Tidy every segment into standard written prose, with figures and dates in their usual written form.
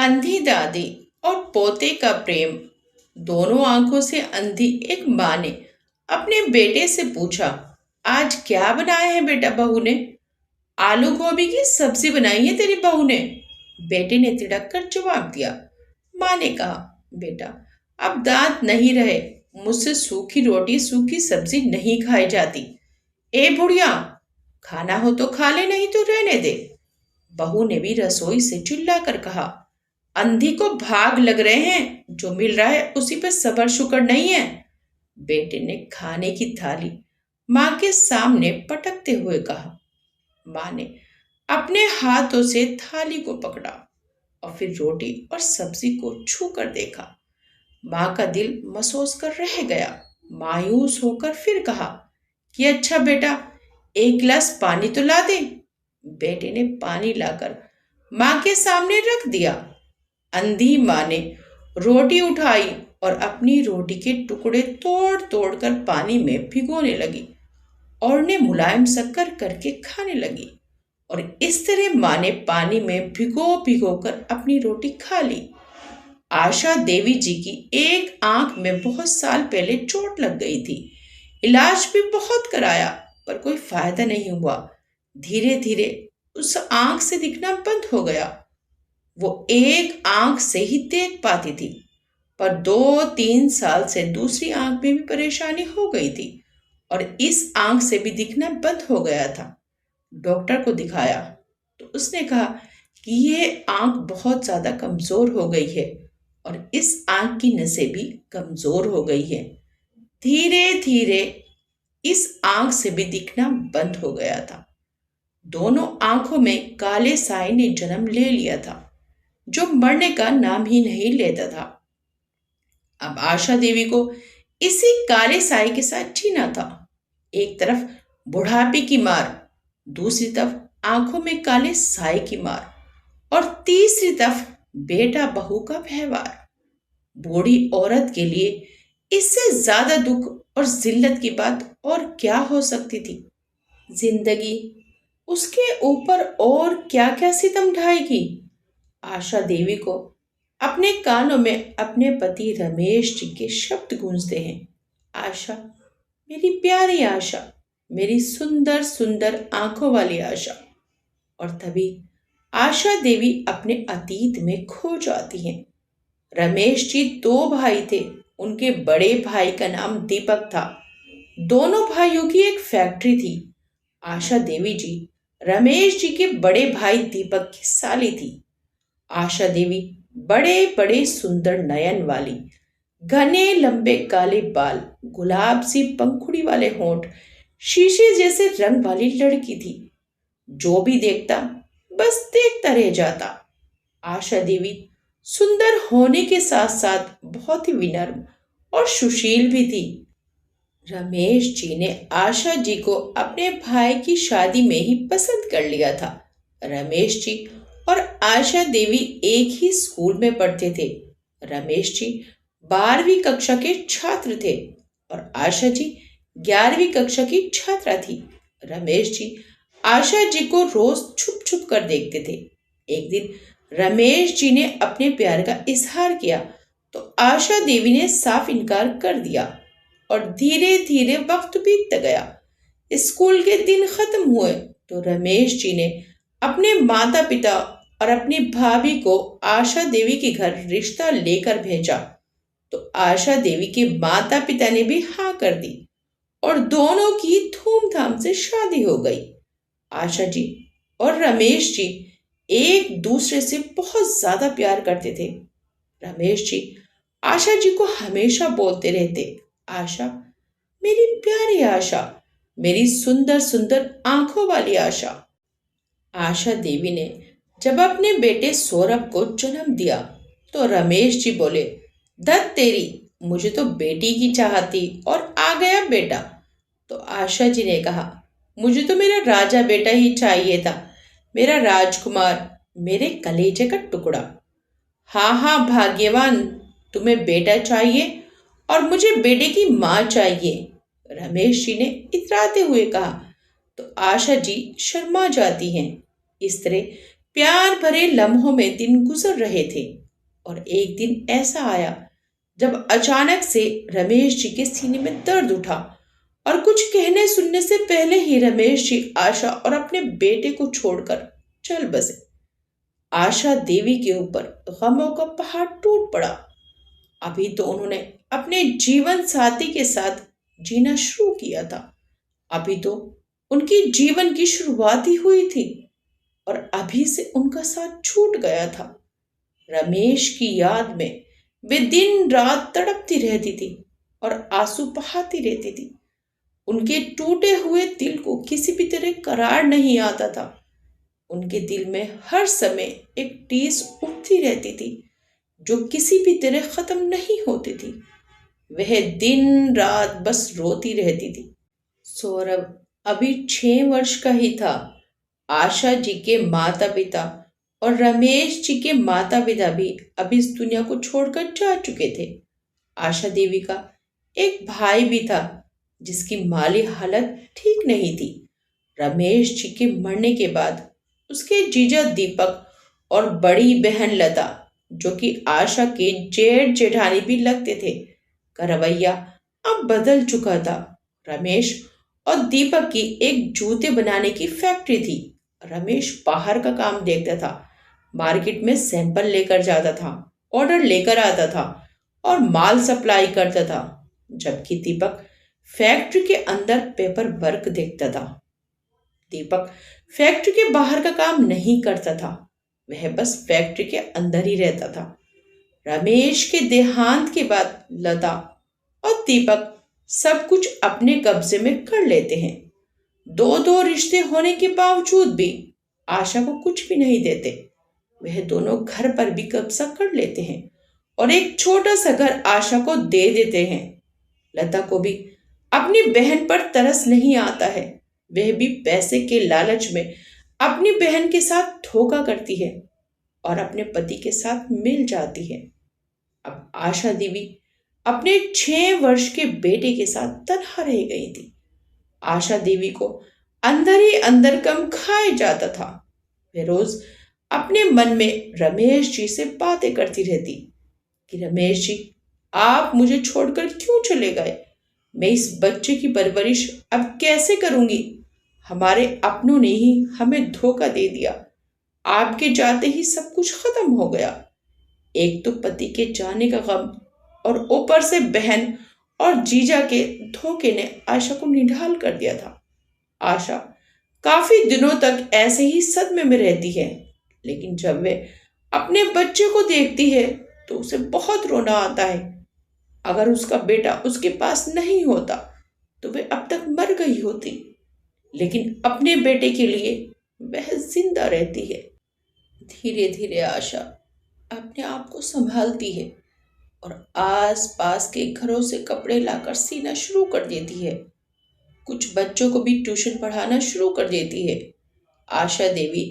अंधी दादी और पोते का प्रेम। दोनों आंखों से अंधी एक माँ ने अपने बेटे से पूछा, आज क्या बनाया है बेटा बहू ने? आलू गोभी की सब्जी बनाई है तेरी बहू ने। बेटे ने तिड़क कर जवाब दिया। माँ ने कहा, बेटा अब दांत नहीं रहे, मुझसे सूखी रोटी सूखी सब्जी नहीं खाई जाती। ए बुढ़िया, खाना हो तो खा ले, नहीं तो रहने दे। बहू ने भी रसोई से चिल्लाकर कहा, अंधी को भाग लग रहे हैं, जो मिल रहा है उसी पे सबर शुक्र नहीं है। बेटे ने खाने की थाली माँ के सामने पटकते हुए कहा। माँ ने अपने हाथों से थाली को पकड़ा और फिर रोटी और सब्जी को छू कर देखा। माँ का दिल महसूस कर रह गया। मायूस होकर फिर कहा कि अच्छा बेटा, एक गिलास पानी तो ला दे। बेटे ने पानी लाकर माँ के सामने रख दिया। अंधी माँ ने रोटी उठाई और अपनी रोटी के टुकड़े तोड़ तोड़ कर पानी में भिगोने लगी और उन्हें मुलायम शक्कर करके खाने लगी। और इस तरह माँ ने पानी में भिगो भिगो कर अपनी रोटी खा ली। आशा देवी जी की एक आंख में बहुत साल पहले चोट लग गई थी। इलाज भी बहुत कराया पर कोई फायदा नहीं हुआ। धीरे धीरे उस आंख से दिखना बंद हो गया। वो एक आंख से ही देख पाती थी, पर 2-3 साल से दूसरी आंख में भी परेशानी हो गई थी और इस आंख से भी दिखना बंद हो गया था। डॉक्टर को दिखाया तो उसने कहा कि ये आंख बहुत ज्यादा कमजोर हो गई है और इस आंख की नसें भी कमजोर हो गई है। धीरे धीरे इस आंख से भी दिखना बंद हो गया था। दोनों आंखों में काले साए ने जन्म ले लिया था, जो मरने का नाम ही नहीं लेता था। अब आशा देवी को इसी काले साए के साथ जीना था। एक तरफ बुढ़ापे की मार, दूसरी तरफ आंखों में काले साए की मार और तीसरी तरफ बेटा बहू का व्यवहार। बूढ़ी औरत के लिए इससे ज्यादा दुख और जिल्लत की बात और क्या हो सकती थी? जिंदगी उसके ऊपर और क्या क्या सितम ढाएगी? आशा देवी को अपने कानों में अपने पति रमेश जी के शब्द गूंजते हैं। आशा, मेरी प्यारी आशा, मेरी सुंदर सुंदर आंखों वाली आशा। और तभी आशा देवी अपने अतीत में खो जाती हैं। रमेश जी 2 भाई थे। उनके बड़े भाई का नाम दीपक था। दोनों भाइयों की एक फैक्ट्री थी। आशा देवी जी रमेश जी के बड़े भाई दीपक की साली थी। आशा देवी बड़े बड़े सुंदर नयन वाली, घने लंबे काले बाल, गुलाब सी पंखुड़ी वाले होंठ, शीशे जैसे रंग वाली लड़की थी। जो भी देखता बस देखता रह जाता। आशा देवी सुंदर होने के साथ साथ बहुत ही विनम्र और सुशील भी थी। रमेश जी ने आशा जी को अपने भाई की शादी में ही पसंद कर लिया था। रमेश जी और आशा देवी एक ही स्कूल में पढ़ते थे। रमेश जी 12वीं कक्षा के छात्र थे और आशा जी 11वीं कक्षा की छात्रा थी। रमेश जी आशा जी को रोज छुप छुप कर देखते थे। एक दिन रमेश जी ने अपने प्यार का इजहार किया तो आशा देवी ने साफ इनकार कर दिया और धीरे धीरे वक्त बीतता गया। स्कूल के दिन खत्म हुए तो रमेश जी ने अपने माता पिता और अपनी भाभी को आशा देवी के घर रिश्ता लेकर भेजा तो आशा देवी के माता पिता ने भी हाँ कर दी और दोनों की धूमधाम से शादी हो गई। आशा जी और रमेश जी एक दूसरे से बहुत ज्यादा प्यार करते थे। रमेश जी आशा जी को हमेशा बोलते रहते, आशा, मेरी प्यारी आशा, मेरी सुंदर सुंदर आंखों वाली आशा। आशा देवी ने जब अपने बेटे सौरभ को जन्म दिया तो रमेश जी बोले, दत्त तेरी, मुझे तो बेटी की चाहत थी और आ गया बेटा। तो आशा जी ने कहा, मुझे तो मेरा राजा बेटा ही चाहिए था, मेरा राजकुमार, मेरे कलेजे का टुकड़ा। हाँ हाँ भाग्यवान, तुम्हें बेटा चाहिए और मुझे बेटे की माँ चाहिए, रमेश जी ने इतराते हुए कहा। तो आशा जी शर्मा जाती हैं। इस तरह प्यार भरे लम्हों में दिन गुजर रहे थे और एक दिन ऐसा आया जब अचानक से रमेश जी के सीने में दर्द उठा और कुछ कहने सुनने से पहले ही रमेश जी आशा और अपने बेटे को छोड़कर चल बसे। आशा देवी के ऊपर गमों का पहाड़ टूट पड़ा। अभी तो उन्होंने अपने जीवन साथी के साथ जीना शुरू किया था। अभी तो उनकी जीवन की शुरुआत ही हुई थी और अभी से उनका साथ छूट गया था। रमेश की याद में वे दिन रात तड़पती रहती थी और आंसू बहाती रहती थी। उनके टूटे हुए दिल को किसी भी तरह करार नहीं आता था। उनके दिल में हर समय एक टीस उठती रहती थी जो किसी भी तरह खत्म नहीं होती थी। वह दिन रात बस रोती रहती थी। सौरभ अभी 6 वर्ष का ही था। आशा जी के माता पिता और रमेश जी के माता पिता भी अभी इस दुनिया को छोड़कर जा चुके थे। आशा देवी का एक भाई भी था जिसकी माली हालत ठीक नहीं थी। रमेश जी के मरने के बाद उसके जीजा दीपक और बड़ी बहन लता, जो कि आशा के जेठ जेठानी भी लगते थे, का रवैया अब बदल चुका था। रमेश और दीपक की एक जूते बनाने की फैक्ट्री थी। रमेश बाहर का काम देखता था, मार्केट में सैंपल लेकर जाता था, ऑर्डर लेकर आता था और माल सप्लाई करता था, जबकि दीपक फैक्ट्री के अंदर पेपर वर्क देखता था। दीपक फैक्ट्री के बाहर का काम नहीं करता था, वह बस फैक्ट्री के अंदर ही रहता था। रमेश के देहांत के बाद लता और दीपक सब कुछ अपने कब्जे में कर लेते हैं। दो दो रिश्ते होने के बावजूद भी आशा को कुछ भी नहीं देते। वह दोनों घर पर भी कब्जा कर लेते हैं और एक छोटा सा घर आशा को दे देते हैं। लता को भी अपनी बहन पर तरस नहीं आता है। वह भी पैसे के लालच में अपनी बहन के साथ धोखा करती है और अपने पति के साथ मिल जाती है। अब आशा देवी अपने 6 वर्ष के बेटे के साथ तन्हा रह गई थी। आशा देवी को अंदर ही अंदर गम खाए जाता था। वह रोज अपने मन में रमेश जी से बातें करती रहती कि रमेश जी, आप मुझे छोड़कर क्यों चले गए? मैं इस बच्चे की परवरिश अब कैसे करूंगी? हमारे अपनों ने ही हमें धोखा दे दिया। आपके जाते ही सब कुछ खत्म हो गया। एक तो पति के जाने का गम और ऊपर से बहन और जीजा के धोखे ने आशा को निढाल कर दिया था। आशा काफी दिनों तक ऐसे ही सदमे में रहती है, लेकिन जब वे अपने बच्चे को देखती है तो उसे बहुत रोना आता है। अगर उसका बेटा उसके पास नहीं होता तो वे अब तक मर गई होती, लेकिन अपने बेटे के लिए वह जिंदा रहती है। धीरे धीरे आशा अपने आप को संभालती है और आस पास के घरों से कपड़े लाकर सीना शुरू कर देती है। कुछ बच्चों को भी ट्यूशन पढ़ाना शुरू कर देती है। आशा देवी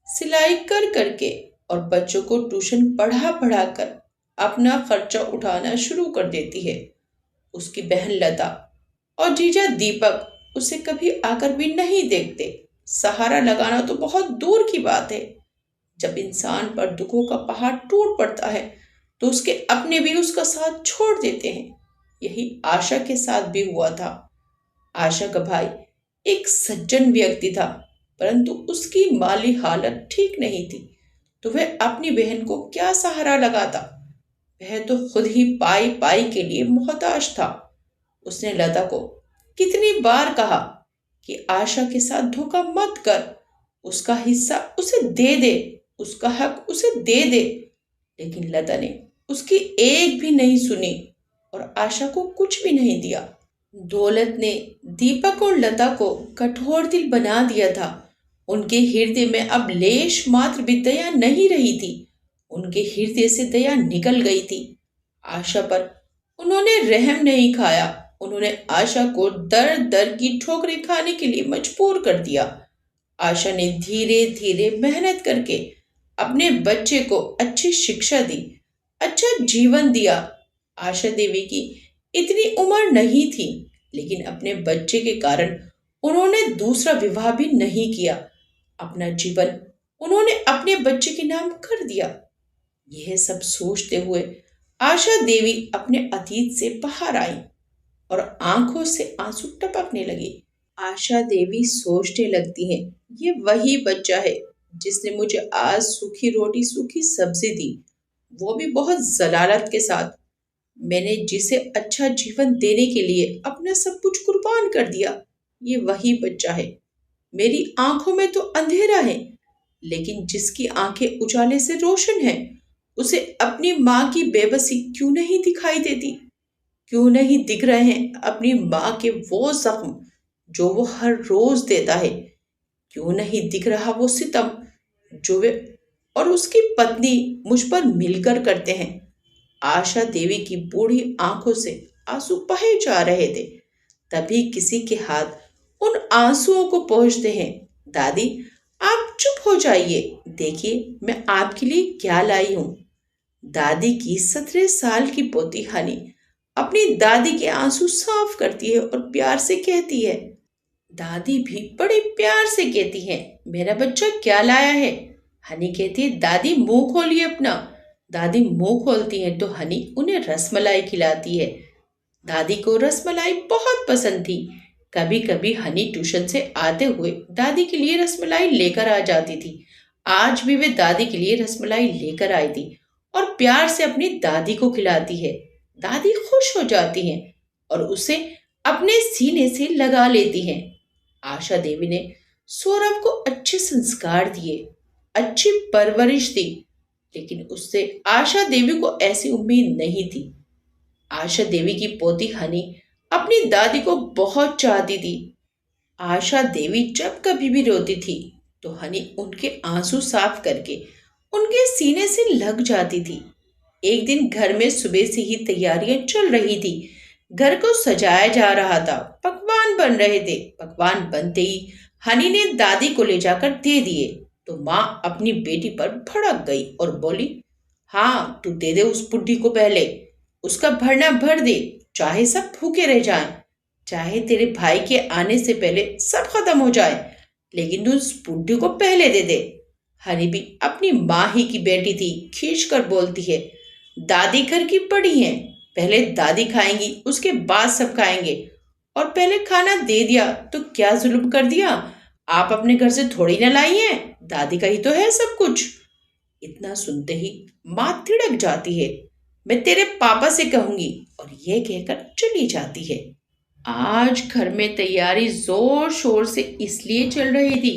सिलाई कर करके और बच्चों को ट्यूशन पढ़ा पढ़ा कर अपना खर्चा उठाना शुरू कर देती है। उसकी बहन लता और जीजा दीपक उसे कभी आकर भी नहीं देखते। सहारा लगाना तो बहुत दूर की बात है। जब इंसान पर दुखों का पहाड़ टूट पड़ता है तो उसके अपने भी उसका साथ छोड़ देते हैं। यही आशा के साथ भी हुआ था। आशा का भाई एक सज्जन व्यक्ति था, परंतु उसकी माली हालत ठीक नहीं थी, तो वह अपनी बहन को क्या सहारा लगाता? वह तो खुद ही पाई पाई के लिए मोहताज था। उसने लता को कितनी बार कहा कि आशा के साथ धोखा मत कर, उसका हिस्सा उसे दे दे, उसका हक उसे दे दे, लेकिन लता ने उसकी एक भी नहीं सुनी और आशा को कुछ भी नहीं दिया। दौलत ने दीपक और लता को कठोर दिल बना दिया था। उनके हृदय में अब लेश मात्र भी दया नहीं रही थी। उनके हृदय से दया निकल गई थी। आशा पर उन्होंने रहम नहीं खाया। उन्होंने आशा को दर दर की ठोकरें खाने के लिए मजबूर कर दिया। आशा ने धीरे धीरे मेहनत करके अपने बच्चे को अच्छी शिक्षा दी, अच्छा जीवन दिया। आशा देवी की इतनी उम्र नहीं थी, लेकिन अपने बच्चे के कारण उन्होंने दूसरा विवाह भी नहीं किया। अपना जीवन उन्होंने अपने बच्चे के नाम कर दिया। यह सब सोचते हुए आशा देवी अपने अतीत से बाहर आई और आंखों से आंसू टपकने लगे। आशा देवी सोचने लगती हैं, ये वही बच्चा है जिसने मुझे आज सूखी रोटी सूखी सब्जी दी, वो भी बहुत जलालत के साथ। मैंने जिसे अच्छा जीवन देने के लिए अपना सब कुछ कुर्बान कर दिया, ये वही बच्चा है। मेरी आंखों में तो अंधेरा है, लेकिन जिसकी आंखें उजाले से रोशन है, उसे अपनी माँ की बेबसी क्यों नहीं दिखाई देती? क्यों नहीं दिख रहे हैं अपनी माँ के वो जख्म जो वो हर रोज देता है? क्यों नहीं दिख रहा वो सितम जो वे और उसकी पत्नी मुझ पर मिलकर करते हैं? आशा देवी की बूढ़ी आंखों से आंसू बहे जा रहे थे। तभी किसी के हाथ उन आंसुओं को पहुंचते हैं। दादी, आप चुप हो जाइए, देखिए मैं आपके लिए क्या लाई हूं। दादी की 17 साल की पोती हनी अपनी दादी के आंसू साफ करती है और प्यार से कहती है। दादी भी बड़े प्यार से कहती है, मेरा बच्चा क्या लाया है? हनी कहती है, दादी मुंह खोलिए अपना। दादी मुंह खोलती है तो हनी उन्हें रसमलाई खिलाती है। दादी को रसमलाई बहुत पसंद थी। कभी कभी हनी ट्यूशन से आते हुए दादी के लिए रसमलाई लेकर आ जाती थी। आज भी वे दादी के लिए रसमलाई लेकर आई थी और प्यार से अपनी दादी को खिलाती है। दादी खुश हो जाती हैं और उसे अपने सीने से लगा लेती हैं। आशा देवी ने सौरभ को अच्छे संस्कार दिए, अच्छी परवरिश दी, लेकिन उससे आशा देवी को ऐसी उम्मीद नहीं थी। आशा देवी की पोती हनी अपनी दादी को बहुत चाहती थी। आशा देवी जब कभी भी रोती थी तो हनी उनके आंसू साफ करके उनके सीने से लग जाती थी। एक दिन घर में सुबह से ही तैयारियां चल रही थी। घर को सजाया जा रहा था, पकवान बन रहे थे। पकवान बनते ही हनी ने दादी को ले जाकर दे दिए तो माँ अपनी बेटी पर भड़क गई और बोली, हाँ तू दे दे उस बुड्ढी को पहले, उसका भरना भर दे, चाहे सब भूखे रह जाएं, चाहे तेरे भाई के आने से पहले सब खत्म हो जाए, लेकिन तू उस बुड्ढी को पहले दे दे। हनी भी अपनी माँ ही की बेटी थी, खींच कर बोलती है, दादी घर की बड़ी हैं, पहले दादी खाएंगी उसके बाद सब खाएंगे, और पहले खाना दे दिया तो क्या जुल्म कर दिया? आप अपने घर से थोड़ी ना लाई हैं, दादी का ही तो है सब कुछ। इतना सुनते ही माँ तिड़क जाती है, मैं तेरे पापा से कहूंगी, और यह कहकर चली जाती है। आज घर में तैयारी जोर शोर से इसलिए चल रही थी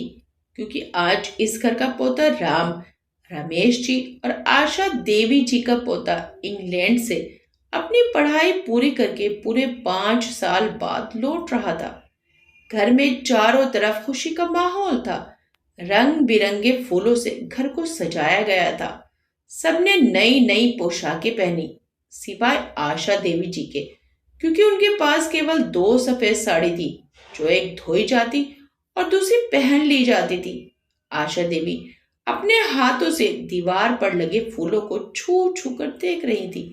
क्योंकि आज इस घर का पोता राम, रमेश जी और आशा देवी जी का पोता इंग्लैंड से अपनी पढ़ाई पूरी करके पूरे 5 साल बाद लौट रहा था। घर में चारों तरफ खुशी का माहौल था। रंग बिरंगे फूलों से घर को सजाया गया था। सबने नई नई पोशाकें पहनी, सिवाय आशा देवी जी के, क्योंकि उनके पास केवल 2 सफेद साड़ी थी, जो एक धोई जाती और दूसरी पहन ली जाती थी। आशा देवी अपने हाथों से दीवार पर लगे फूलों को छू छू कर देख रही थी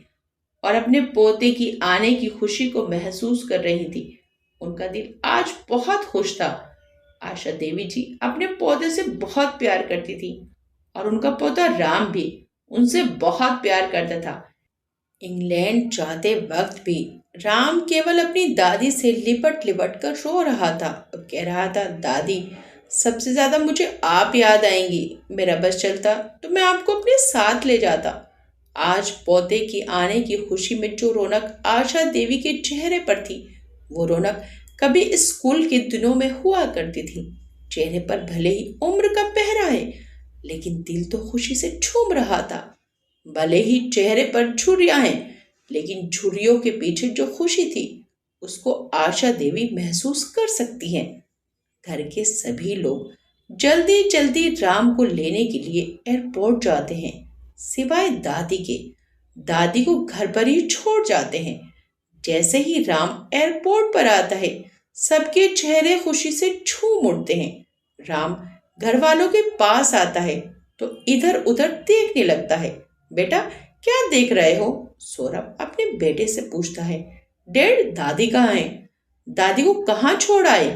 और अपने पोते की आने की खुशी को महसूस कर रही थी। उनका दिल आज बहुत खुश था। आशा देवी जी अपने पोते से बहुत प्यार करती थी और उनका पोता राम भी उनसे बहुत प्यार करता था। इंग्लैंड जाते वक्त भी राम केवल अपनी दादी से लिपट लिपट कर रो रहा था और कह रहा था, दादी सबसे ज्यादा मुझे आप याद आएंगी, मेरा बस चलता तो मैं आपको अपने साथ ले जाता। आज पोते की आने की खुशी में जो रौनक आशा देवी के चेहरे पर थी, वो रौनक कभी स्कूल के दिनों में हुआ करती थी। चेहरे पर भले ही उम्र का पहरा है, लेकिन दिल तो खुशी से झूम रहा था। भले ही चेहरे पर झुर्रियां हैं, लेकिन झुर्रियों के पीछे जो खुशी थी, उसको आशा देवी महसूस कर सकती हैं। घर के सभी लोग जल्दी जल्दी राम को लेने के लिए एयरपोर्ट जाते हैं, सिवाय दादी के। दादी को घर पर ही छोड़ जाते हैं। जैसे ही राम एयरपोर्ट पर आता है, सबके चेहरे खुशी से झूम उठते हैं। राम घर वालों के पास आता है तो इधर उधर देखने लगता है। बेटा क्या देख रहे हो? सौरभ अपने बेटे से पूछता है। डैड, दादी कहाँ है? दादी को कहाँ छोड़ आए?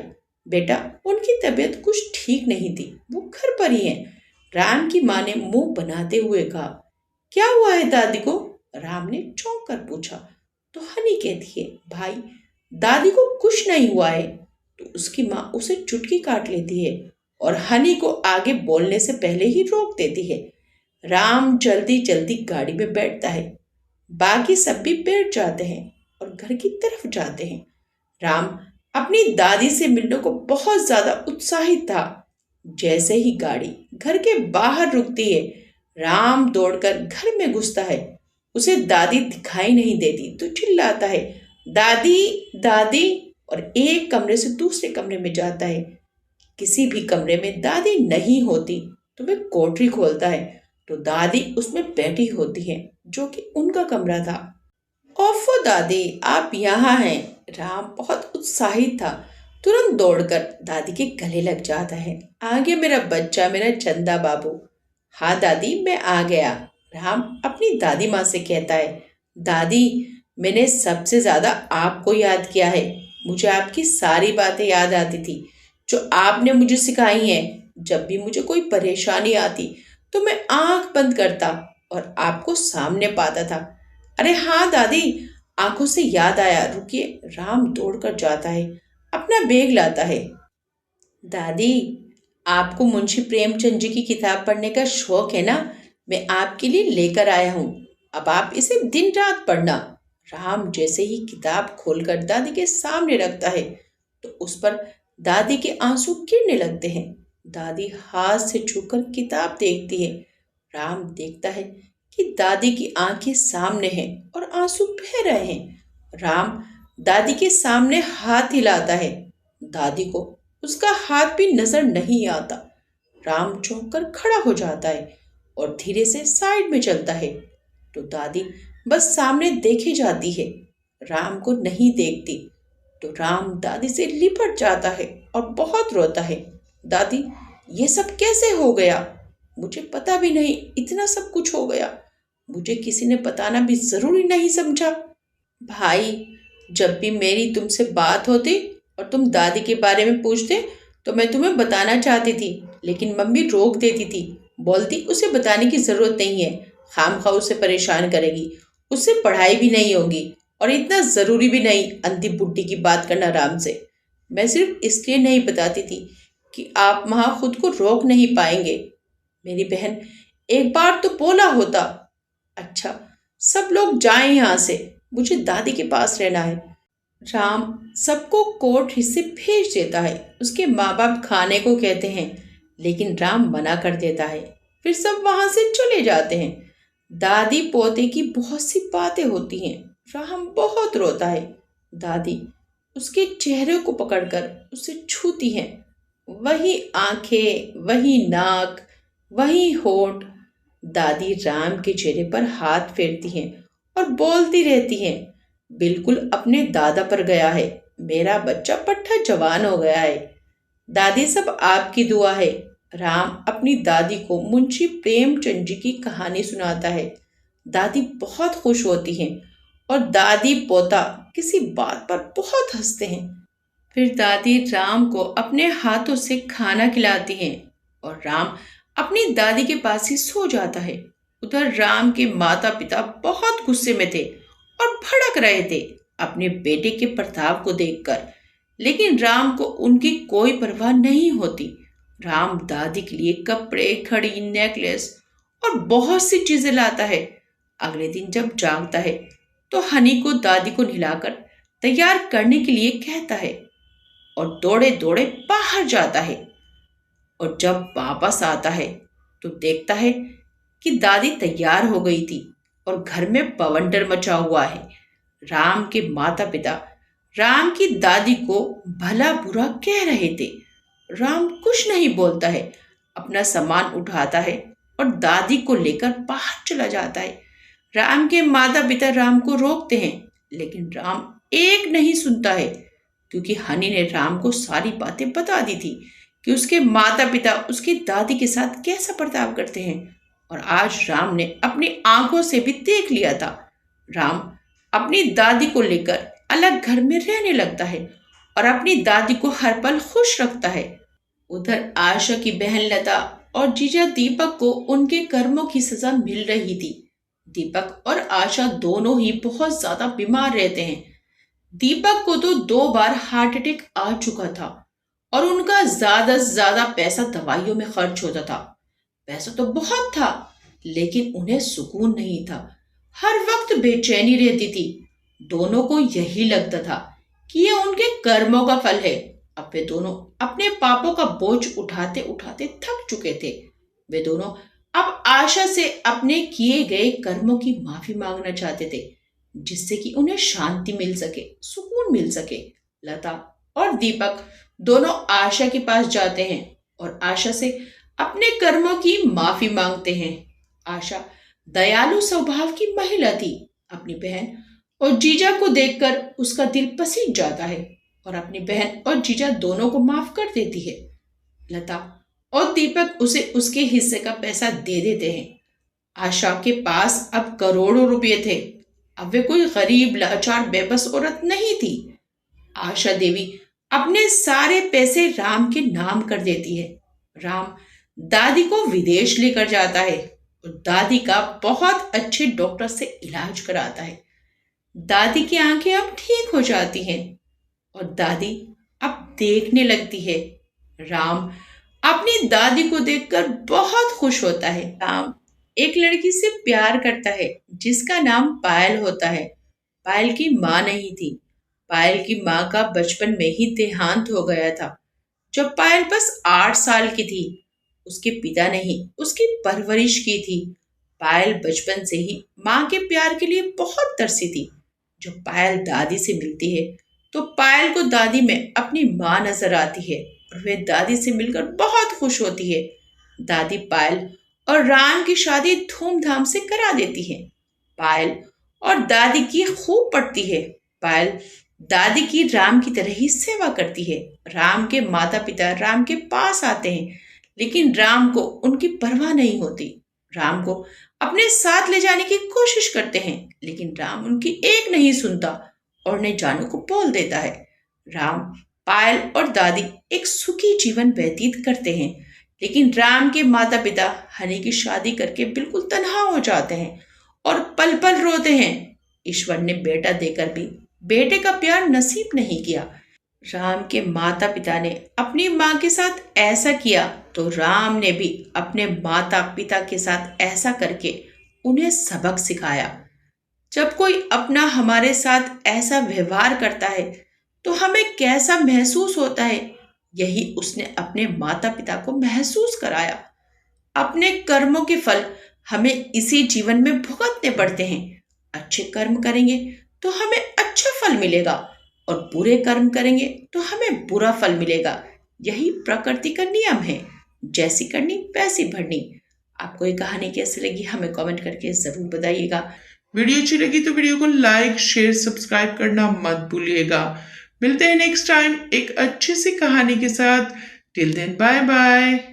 बेटा उनकी तबीयत कुछ ठीक नहीं थी, वो घर पर ही है। राम की माँ ने मुंह बनाते हुए कहा। क्या हुआ है दादी को? राम ने चौंक कर पूछा। तो हनी कहती है, भाई दादी को कुछ नहीं हुआ है। तो उसकी माँ उसे चुटकी काट लेती है और हनी को आगे बोलने से पहले ही रोक देती है। राम जल्दी जल्दी गाड़ी में बैठता है। बाकी सब भी बैठ जाते हैं और घर की तरफ जाते हैं। राम अपनी दादी से मिलने को बहुत ज्यादा उत्साहित था। जैसे ही गाड़ी घर के बाहर रुकती है, राम दौड़कर घर में घुसता है। उसे दादी दिखाई नहीं देती तो चिल्लाता है, दादी दादी, और एक कमरे से दूसरे कमरे में जाता है। किसी भी कमरे में दादी नहीं होती तो वह कोठरी खोलता है तो दादी उसमें बैठी होती है, जो कि उनका कमरा था। ओफो दादी, आप यहाँ हैं। राम बहुत उत्साहित था। तुरंत दौड़कर दादी के गले लग जाता है। आगे मेरा बच्चा, मेरा चंदा बाबू। हाँ दादी, मैं आ गया। राम अपनी दादी माँ से कहता है, दादी मैंने सबसे ज्यादा आपको याद किया है। मुझे आपकी सारी बातें याद आती थी जो आपने मुझे सिखाई हैं। जब भी मुझे कोई परेशानी आती तो मैं आंख बंद करता और आपको सामने पाता था। अरे हाँ दादी, आंखों से याद आया, रुकिए। राम दौड़कर जाता है, अपना बैग लाता है। दादी, आपको मुंशी प्रेमचंद जी की किताब पढ़ने का शौक है ना? मैं आपके लिए लेकर आया हूँ। अब आप इसे दिन रात पढ़ना। राम जैसे ही किताब खोलकर दादी के सामने रखता है तो उस पर दादी के आंसू गिरने लगते हैं। दादी हाथ से छूकर किताब देखती है। राम देखता है कि दादी की आंखें सामने हैं और आंसू बह रहे हैं। राम दादी के सामने हाथ हिलाता है। दादी को उसका हाथ भी नजर नहीं आता। राम चौंक कर खड़ा हो जाता है और धीरे से साइड में चलता है तो दादी बस सामने देखे जाती है, राम को नहीं देखती। तो राम दादी से लिपट जाता है और बहुत रोता है। दादी, ये सब कैसे हो गया? मुझे पता भी नहीं, इतना सब कुछ हो गया। मुझे किसी ने बताना भी जरूरी नहीं समझा। भाई, जब भी मेरी तुमसे बात होती और तुम दादी के बारे में पूछते तो मैं तुम्हें बताना चाहती थी, लेकिन मम्मी रोक देती थी। बोलती उसे बताने की जरूरत नहीं है, खामखा उसे परेशान करेगी, उससे पढ़ाई भी नहीं होगी और इतना जरूरी भी नहीं अंधी बुड्ढी की बात करना राम से। मैं सिर्फ इसलिए नहीं बताती थी कि आप वहां खुद को रोक नहीं पाएंगे। मेरी बहन, एक बार तो बोला होता। अच्छा, सब लोग जाएं यहाँ से, मुझे दादी के पास रहना है। राम सबको कोर्ट हिस्से भेज देता है। उसके माँ बाप खाने को कहते हैं, लेकिन राम मना कर देता है। फिर सब वहां से चले जाते हैं। दादी पोते की बहुत सी बातें होती हैं। राम बहुत रोता है। दादी उसके चेहरे को पकड़कर उसे छूती हैं। वही आंखें, वही नाक, वही होठ। दादी राम के चेहरे पर हाथ फेरती हैं और बोलती रहती हैं, बिल्कुल अपने दादा पर गया है। मेरा बच्चा पट्टा जवान हो गया है। दादी, सब आपकी दुआ है। राम अपनी दादी को मुंशी प्रेमचंद जी की कहानी सुनाता है। दादी बहुत खुश होती हैं और दादी पोता किसी बात पर बहुत हंसते हैं। फिर दादी राम को अपने हाथों से खाना खिलाती हैं और राम अपनी दादी के पास ही सो जाता है। उधर राम के माता पिता बहुत गुस्से में थे और भड़क रहे थे अपने बेटे के प्रताप को देखकर, लेकिन राम को उनकी कोई परवाह नहीं होती। राम दादी के लिए कपड़े, घड़ी, नेकलेस और बहुत सी चीजें लाता है। अगले दिन जब जागता है तो हनी को दादी को नहलाकर तैयार करने के लिए कहता है और दौड़े दौड़े बाहर जाता है। और जब वापस आता है तो देखता है कि दादी तैयार हो गई थी और घर में बवंडर मचा हुआ है। राम के माता पिता राम की दादी को भला बुरा कह रहे थे। राम कुछ नहीं बोलता है, अपना सामान उठाता है और दादी को लेकर बाहर चला जाता है। राम के माता पिता राम को रोकते हैं, लेकिन राम एक नहीं सुनता है, क्योंकि हनी ने राम को सारी बातें बता दी थी कि उसके माता पिता उसकी दादी के साथ कैसा बर्ताव करते हैं। और आज राम ने अपनी आंखों से भी देख लिया था। राम अपनी दादी को लेकर अलग घर में रहने लगता है और अपनी दादी को हर पल खुश रखता है। उधर आशा की बहन लता और जीजा दीपक को उनके कर्मों की सजा मिल रही थी। दीपक और आशा दोनों ही बहुत ज्यादा बीमार रहते हैं। दीपक को तो 2 बार हार्ट अटैक आ चुका था और उनका ज्यादा से ज्यादा पैसा दवाइयों में खर्च होता था। पैसा तो बहुत था, लेकिन उन्हें सुकून नहीं था। हर वक्त बेचैनी रहती थी। दोनों को यही लगता था कि ये उनके कर्मों का फल है। अब वे दोनों अपने पापों का बोझ उठाते उठाते थक चुके थे। वे दोनों अब आशा से अपने किए गए कर्मों की माफी मांगना चाहते थे, जिससे कि उन्हें शांति मिल सके, सुकून मिल सके। लता और दीपक दोनों आशा के पास जाते हैं और आशा से अपने कर्मों की माफी मांगते हैं। आशा दयालु स्वभाव की महिला थी। अपनी बहन और जीजा को देखकर उसका दिल पसीज जाता है और अपनी बहन और जीजा दोनों को माफ कर देती है। लता और दीपक उसे उसके हिस्से का पैसा दे देते हैं। आशा के पास अब करोड़ों रुपए थे। अब वे कोई गरीब लाचार बेबस औरत नहीं थी। आशा देवी अपने सारे पैसे राम के नाम कर देती है। राम दादी को विदेश लेकर जाता है और दादी का बहुत अच्छे डॉक्टर से इलाज कराता है। दादी की आंखें अब ठीक हो जाती हैं और दादी अब देखने लगती है। राम अपनी दादी को देखकर बहुत खुश होता है। राम एक लड़की से प्यार करता है जिसका नाम पायल होता है। पायल की माँ नहीं थी। पायल की माँ का बचपन में ही देहांत हो गया था जब पायल बस 8 साल की थी। उसके पिता ने ही उसकी परवरिश की थी। पायल बचपन से ही माँ के प्यार के लिए बहुत तरसी थी। जब पायल दादी से मिलती है तो पायल को दादी में अपनी माँ नजर आती है और वह दादी से मिलकर बहुत खुश होती है। दादी पायल और राम की शादी धूमधाम से करा देती है। पायल और दादी की खूब पड़ती है। पायल दादी की राम की तरह ही सेवा करती है। राम के माता पिता राम के पास आते हैं, लेकिन राम को उनकी परवाह नहीं होती। राम को अपने साथ ले जाने की कोशिश करते हैं, लेकिन राम उनकी एक नहीं सुनता और उन्हें जाने को बोल देता है। राम, पायल और दादी एक सुखी जीवन व्यतीत करते हैं, लेकिन राम के माता पिता हनी की शादी करके बिल्कुल तन्हा हो जाते हैं और पल पल रोते हैं। ईश्वर ने बेटा देकर भी बेटे का प्यार नसीब नहीं किया। राम के माता पिता ने अपनी माँ के साथ ऐसा किया तो राम ने भी अपने माता पिता के साथ ऐसा करके उन्हें सबक सिखाया। जब कोई अपना हमारे साथ ऐसा व्यवहार करता है तो हमें कैसा महसूस होता है, यही उसने अपने माता पिता को महसूस कराया। अपने कर्मों के फल हमें इसी जीवन में भुगतने पड़ते हैं। अच्छे कर्म करेंगे तो हमें अच्छा फल मिलेगा और बुरे कर्म करेंगे तो हमें बुरा फल मिलेगा। यही प्रकृति का नियम है, जैसी करनी वैसी भरनी। आपको ये कहानी कैसी लगी हमें कमेंट करके जरूर बताइएगा। वीडियो अच्छी लगी तो वीडियो को लाइक शेयर सब्सक्राइब करना मत भूलिएगा। मिलते हैं नेक्स्ट टाइम एक अच्छी सी कहानी के साथ। Till then bye bye.